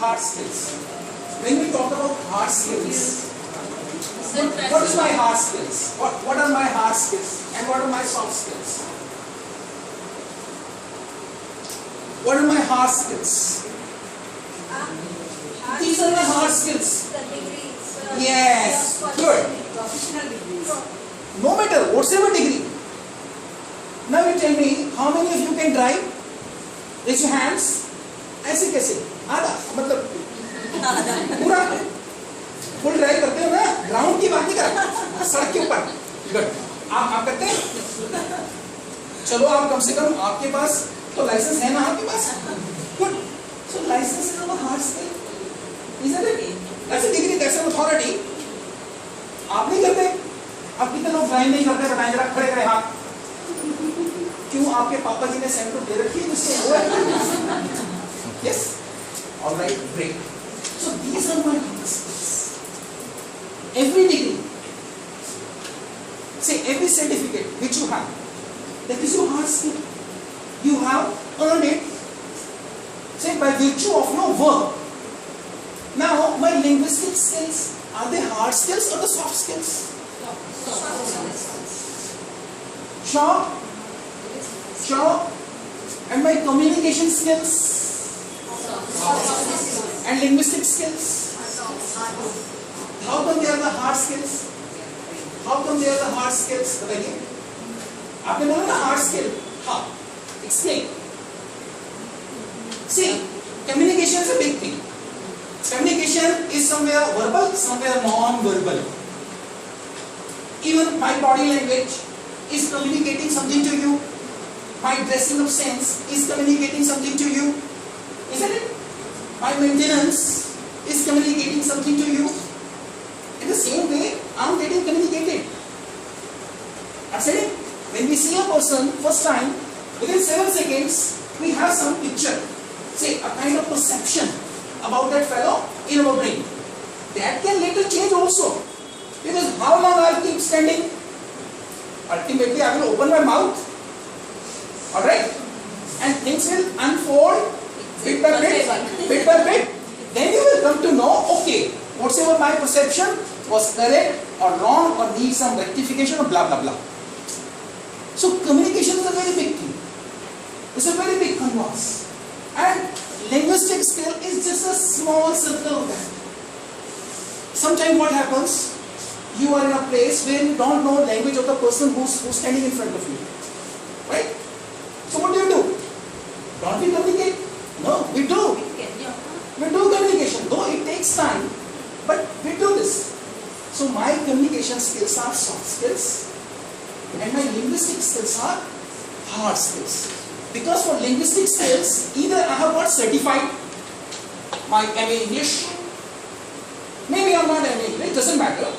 hard skills? When we talk about hard skills, what is my hard skills? What are my hard skills? And what are my soft skills? What are my hard skills? These are my hard skills. Yes, good. Professional degrees. No matter, whatever degree. Now you tell me, how many of you can drive? Raise your hands. ऐसे कैसे? आधा, मतलब पूरा full drive करते हो ना? Ground की बात नहीं कर रहा, सड़क के ऊपर. गुड. आप करते हैं? चलो आप कम से कम आपके पास तो लाइसेंस है ना आपके पास? Good. So license is our hard skill, isn't it? That's a degree, that's an authority. आप नहीं करते? अब कितने लोग ड्राइव नहीं करते? बताएं जरा, खड़े खड़े हाथ. क्यों? आपके पापा जी ने सेंटर दे रखी है जिससे वो है? Yes. All right, great. So these are my hard skills. Every degree, say every certificate which you have, that is your hard skill. You have earned it, say by virtue of your work. Now, my linguistic skills, are they hard skills or the soft skills? Sure? Sure? And my communication skills? And linguistic skills? How come they are the hard skills? How come they are the hard skills? बताइए. आपने बोला ना hard skill. How? Explain. See, communication is a big thing. Communication is somewhere verbal, somewhere non-verbal. Even my body language is communicating something to you. My dressing up sense is communicating something to you. Isn't it? My maintenance is communicating something to you. In the same way, I am getting communicated. I said it. When we see a person first time, within 7 seconds, we have some picture. Say a kind of perception about that fellow in our brain. That can later change also. Because how long I will keep standing? Ultimately, I will open my mouth. Alright? And things will unfold bit by bit, bit by bit. Then you will come to know, okay, whatever my perception was correct or wrong or needs some rectification or blah blah blah. So communication is a very big thing. It's a very big canvas. And linguistic skill is just a small circle of that. Sometimes what happens, you are in a place where you don't know language of the person who's standing in front of you. Right? So what do? Don't we communicate? No, we do. We do communication, though it takes time, but we do this. So my communication skills are soft skills, and my linguistic skills are hard skills. Because for linguistic skills, either I have got certified, my MA English, maybe I am not MA English, doesn't matter.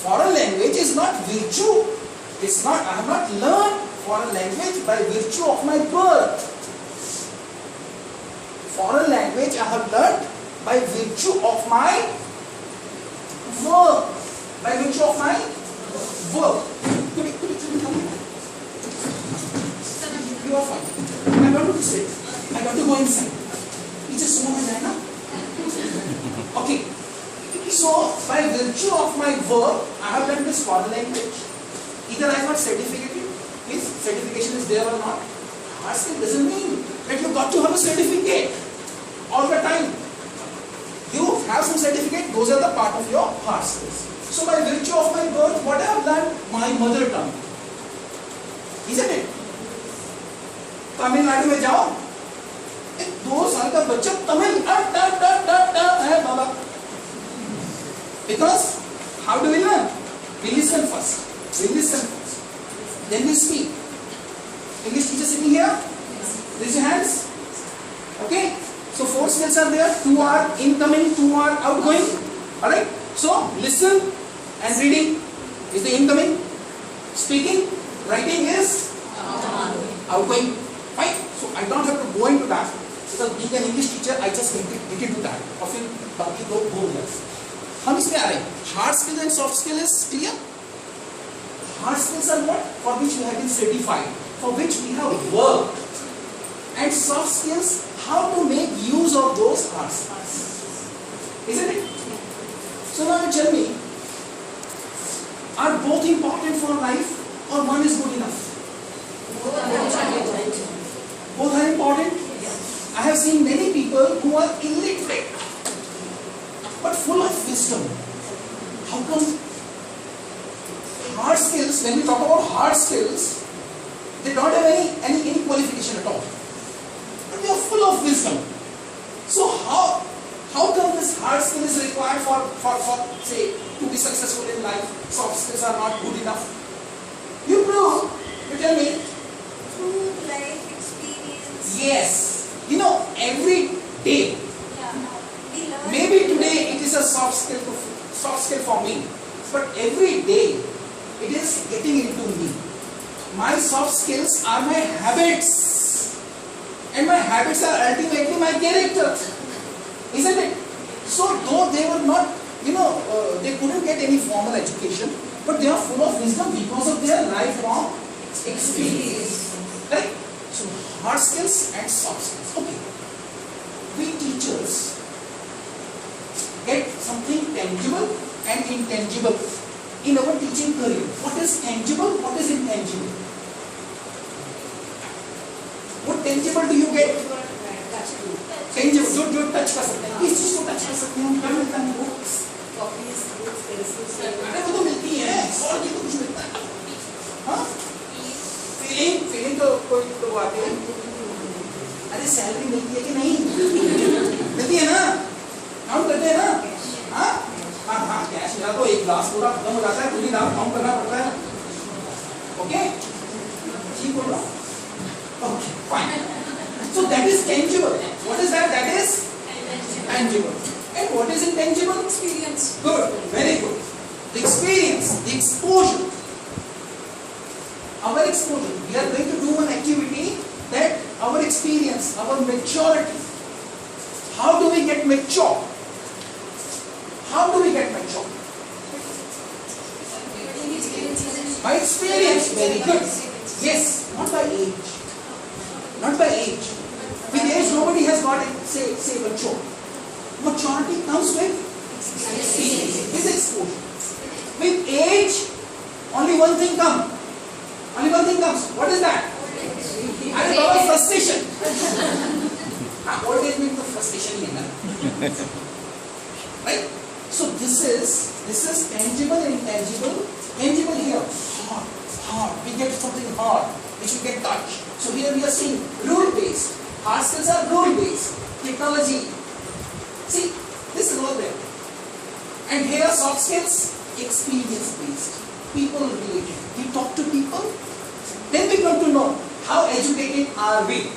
Foreign language is not virtue. It's not, I have not learned foreign language by virtue of my birth. Foreign language I have learned by virtue of my work. By virtue of my work. You are fine. I got to sit. I got to go inside. You just want to now? Okay. So, by virtue of my work, I have learned this foreign language. Either I got certificate, if certification is there or not. Hard skill doesn't mean that you got to have a certificate all the time. You have some certificate, those are the part of your hard skills. So by virtue of my birth, what I have learned? My mother tongue. Isn't it? Tamil Nadu में जाओ, एक 2 साल का बच्चा तमिल है बाबा. Because how do we learn? We listen first. Then we speak. English teacher sitting here? Raise your hands. Okay? So 4 skills are there. 2 are incoming, 2 are outgoing. Alright? So listen and reading is the incoming. Speaking, writing is outgoing. Fine? So I don't have to go into that. Because being an English teacher, I just need to do that. और फिर बाकी लोग बोल रहे हैं. हम इसमें आ रहे हैं. Hard skill and soft skill is clear. Hard skills are what? For which we have been certified. For which we have worked. And soft skills, how to make use of those hard skills. Isn't it? So now you tell me, are both important for life or one is good enough? Both are important. I have seen many people who are illiterate but full of wisdom. How come? Hard skills, when we talk about hard skills, they don't have any qualification at all. But they are full of wisdom. So how come this hard skill is required for say, to be successful in life? Soft skills are not good enough. You prove, you tell me. Through life experience. Yes. You know, every day, We learn. maybe today it is a soft skill for me, but every day it is getting into me. My soft skills are my habits, and my habits are ultimately my character, isn't it? So though they were not, they couldn't get any formal education, but they are full of wisdom because of their lifelong experience. Right? So hard skills and soft skills. Okay. We teachers get something tangible and intangible in our teaching career. What is tangible? What is intangible? What tangible do you get? Tangible. जो touch कर सकते हैं, किस चीज को touch कर सकते हैं? हम क्या मिलता है वो? अरे वो तो मिलती है, और ये तो कुछ मिलता है. हाँ? फीलिंग तो कोई तो आती है. अरे सैलरी मिलती है कि नहीं? मिलती है ना? काउंट करते हैं ना? हाँ? हाँ कैश मिला तो एक ग्लास पूरा खत्म हो जाता है, पूरी रात काउंट करना पड़ता है. ओके? ठीक बोल रहा हूँ. Okay, fine. So that is tangible. What is that? That is tangible. And what is intangible? Experience. Good, very good. The experience, the exposure. Our exposure. We are going to do one activity that our experience, our maturity. How do we get mature? How do we get mature? By experience. Very good. Yes, not by age. Not by age. With age, nobody has got it, say mature. Maturity comes with experience, with exposure. With age, only one thing comes. Only one thing comes. What is that? I call it frustration. Old age means the frustration here. Right? So this is tangible and intangible. Tangible here, hard. We get something hard, which we get touch. So here we are seeing rule-based. Hard skills are rule-based. Technology. See, this is all there. And here soft skills, experience-based. People-related. We talk to people, then we come to know how educated are we.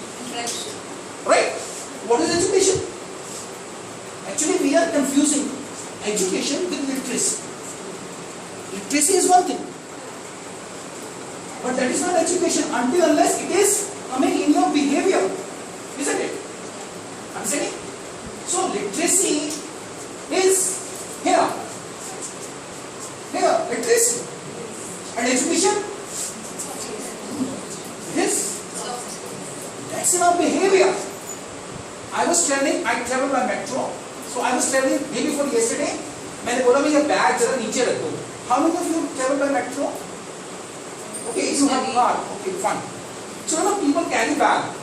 Right? What is education? Actually, we are confusing education with literacy. Literacy is one thing. But that is not education until unless it is coming in your behavior. Isn't it? Understanding? So literacy is here. Here, literacy. And education is that's in our behavior. I travel by metro. So I was traveling day before yesterday. मैंने बोला मैं ये bag जरा नीचे रखो. How many of you travel by metro? Okay, you have car. Okay, fine. So now people carry bag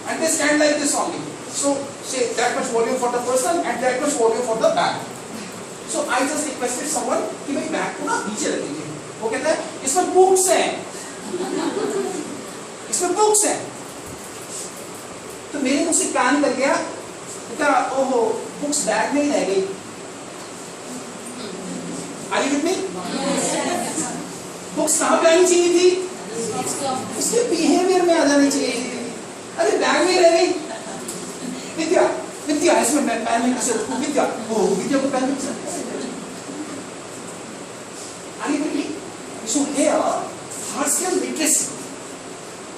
and they stand like this only. So say that much volume for the person and that much volume for the bag. So I just requested someone कि भाई bag को ना नीचे रख दीजिए. वो कहता है इसमें बुक्स हैं. इसमें बुक्स हैं. तो मेरे मुंह से कान निकल गया. कहता ओहो बुक्स बैग में ही रह गई. Are you with me? Books कहाँ पे आनी चाहिए थी? उसके बिहेवियर में आ जानी चाहिए थी. अरे बैग में रह गई. विद्या इसमें मैं पैन में कैसे रखूं? विद्या को पैन में कैसे? Are you with me? So here, hard skill literacy,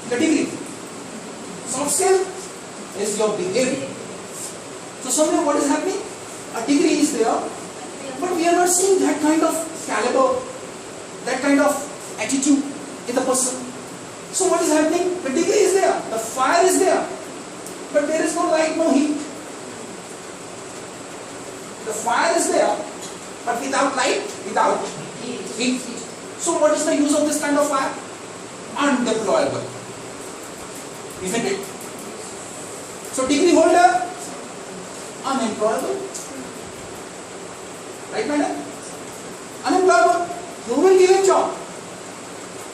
the degree. Soft skill is your behavior. So somewhere what is happening? A degree is there, but we are not seeing that kind of caliber, that kind of attitude in the person. So what is happening? The degree is there, the fire is there, but there is no light, no heat. but without light, without heat. So what is the use of this kind of fire? Undeployable, isn't it? So degree holder, unemployable, right, madam? Unemployable. Who will give him job?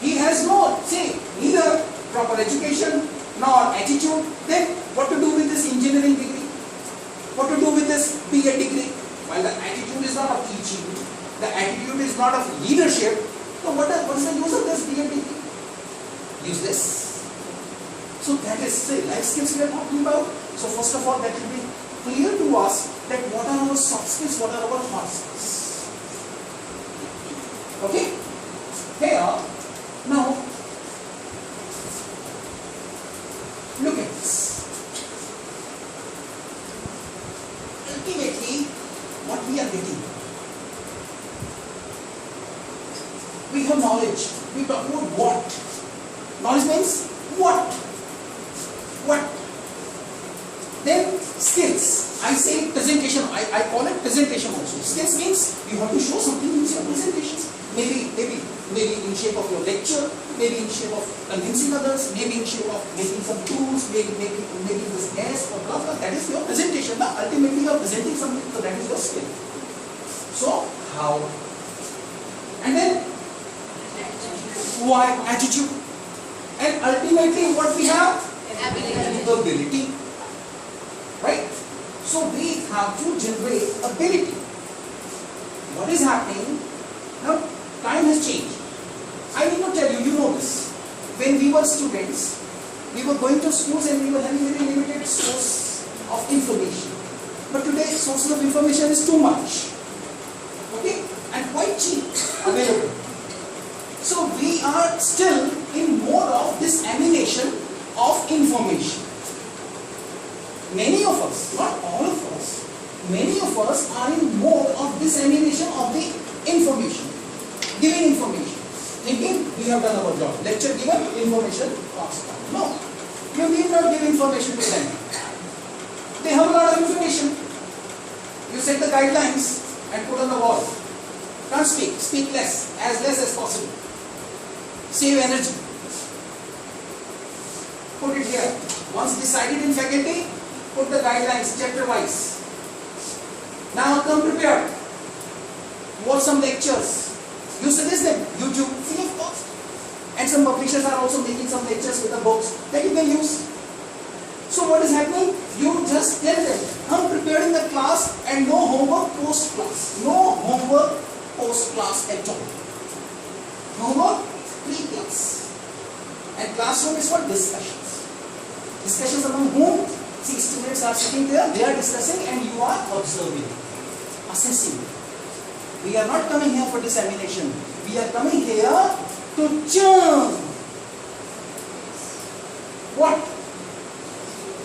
He has no, say, neither proper education nor attitude. Then what to do with this engineering degree? What to do with this BA degree? While the attitude is not of teaching, the attitude is not of leadership, so what is the use of this BA degree? Useless. So that is, say, life skills we are talking about. So first of all, that should be clear to us that what are our soft skills, what are our hard skills. Okay? Here, now, look at this. Ultimately, what we are getting, we have knowledge. We talk about what. Knowledge means what. What? Then skills. I say presentation. I call it presentation also. Skills means you have to show something in your presentation. Maybe in shape of your lecture, maybe in shape of convincing others, maybe in shape of making some tools, maybe this guest or blah blah. That is your presentation. Now, ultimately, you are presenting something, so that is your skill. So how? And then why? Attitude. And ultimately, what we have? Ability. Right? So we have to generate ability. What is happening? Now, time has changed. I need not tell you, you know this. When we were students, we were going to schools and we were having very limited source of information. But today, sources of information is too much. Okay? And quite cheap available. So we are still in mode of dissemination of information. Many of us, not all of us, many of us are in mode of dissemination of the information, giving information, thinking we have done our job. Lecture given, information passed on. No, you need not give information to them. They have a lot of information. You set the guidelines and put on the wall. Can't speak, speak less as possible. Save energy. Put it here. Once decided in faculty, put the guidelines chapter wise. Now come prepared. Watch some lectures. You suggest them. YouTube, free of cost. And some publishers are also making some lectures with the books that you can use. So what is happening? You just tell them, come prepared in the class and no homework post class. No homework post class at all. Homework pre-class. And classroom is for discussions. Discussions among whom? See, students are sitting there, they are discussing and you are observing, assessing. We are not coming here for dissemination. We are coming here to churn. What?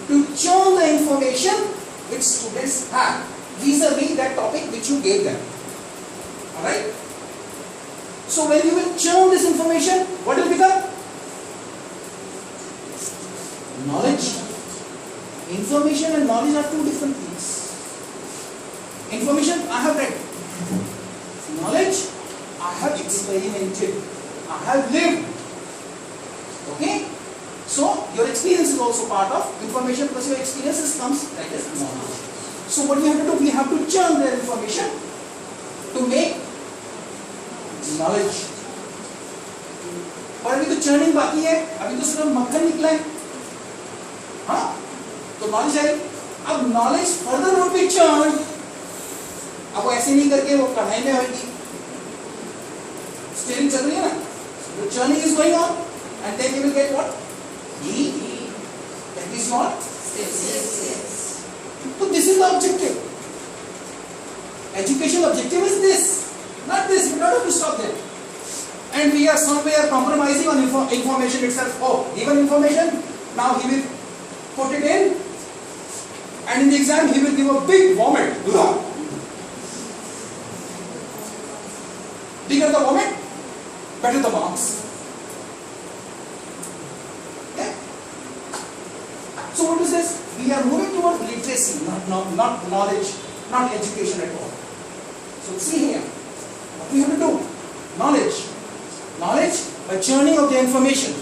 To churn the information which students have vis-a-vis that topic which you gave them. Alright? So when you will churn this information, what will become? Knowledge. Information and knowledge are two different things. Information, I have read. Knowledge, I have experimented. I have lived. Okay? So, your experience is also part of information because your experiences comes that is knowledge. So, what we have to do? We have to churn their information to make knowledge. और अभी तो churning बाकी है, अभी तो सिर्फ मक्खन निकला है, हाँ? तो knowledge है, अब knowledge further would be churned. अब वो ऐसे नहीं करके वो कढ़ाई में होगी, स्टीयरिंग चल रही है ना, the churning is going on, and then you will get what? Heat. That is what? Yes. So this is the objective. Education objective is this, not this. We don't have to stop there. And we are somewhere compromising on information itself. Oh, given information, now he will put it in, and in the exam he will give a big vomit. Bigger the vomit, better the marks. Okay? So what is this? We are moving towards literacy, not knowledge, not education at all. So see here, what we have to do? Knowledge. Knowledge by churning of the information,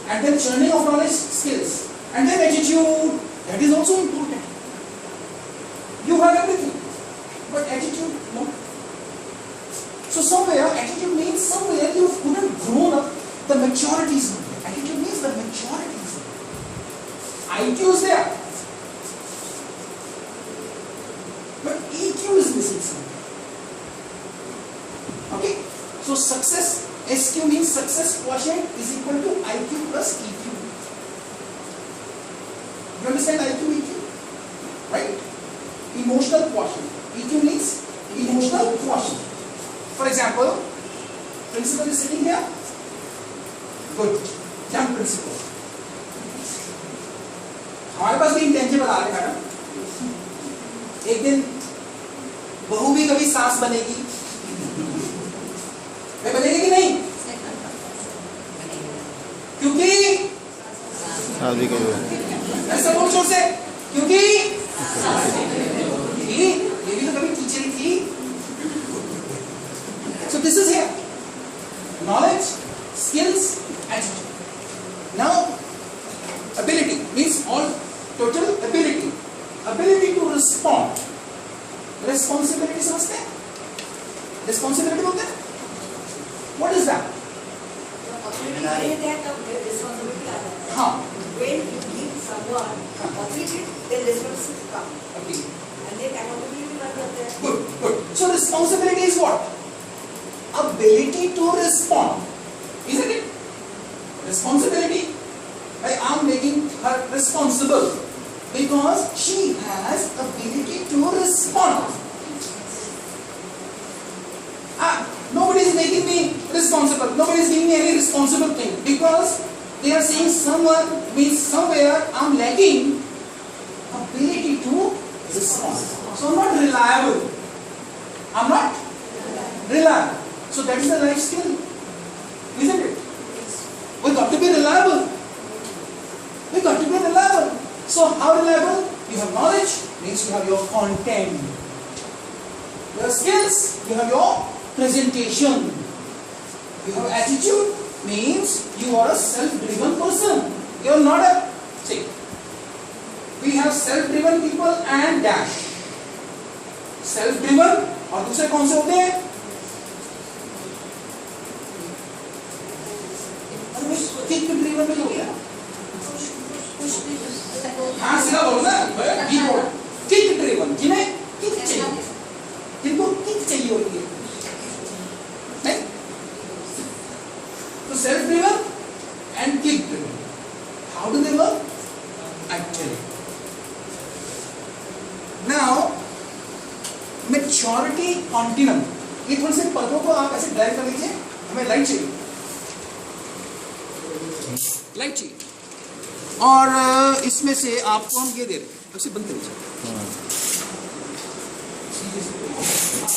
and then churning of knowledge, skills, and then attitude. That is also important. You have everything, but attitude, no. So somewhere, attitude means somewhere you couldn't grown up, the maturity is not there. Attitude means the maturity is there. IQ is there, but EQ is missing somewhere. Okay? So success, SQ means success quotient is equal to IQ plus EQ. You understand IQ, EQ? Right? Emotional quotient. EQ means emotional quotient. For example, principal is sitting here. Good. Young principal. हमारे पास भी intangible आ रहे हैं madam. एक दिन बहू भी कभी सास बनेगी. वे बनेगी कि नहीं? क्योंकि शादी करो. ऐसा बोल जोर से. क्योंकि ये भी तो कभी टीचर थी. So this is here. Knowledge, skills, attitude. Now, ability means all total ability. Ability to respond. Responsibility समझते हैं? Responsibility बोलते हैं? What is that? हाँ. When you give someone authority, then responsibility comes. Okay. And then accountability comes there. Good, good. So responsibility is what? Ability to respond. Isn't it? Responsibility. I am making her responsible because she has ability to respond. Nobody is making me responsible. Nobody is giving me any responsible thing because they are saying someone means somewhere I am lacking ability to respond. So I am not reliable. I am not reliable. So that is the life skill, isn't it? We got to be reliable. We got to be reliable. So how reliable? You have knowledge, means you have your content. Your skills, you have your presentation. You have attitude, means you are a self-driven person. You are not a, see, we have self-driven people and dash. Self-driven और दूसरे कौन से होते हैं? Kick driven में हो गया. हाँ सीधा बोलो ना. बी बोल. किक ड्रिवन जिन्हें किक चाहिए, जिनको किक चाहिए होती है. नहीं? तो self driven and kick driven. How do they work? Actually. Now, maturity continuum. ये थोड़े से पदों को आप ऐसे ड्राइव कर लीजिए. हमें लाइट चाहिए. लाइट चाहिए. और इसमें से आपको हम ये दे रहे हैं. उसे बंद करिए.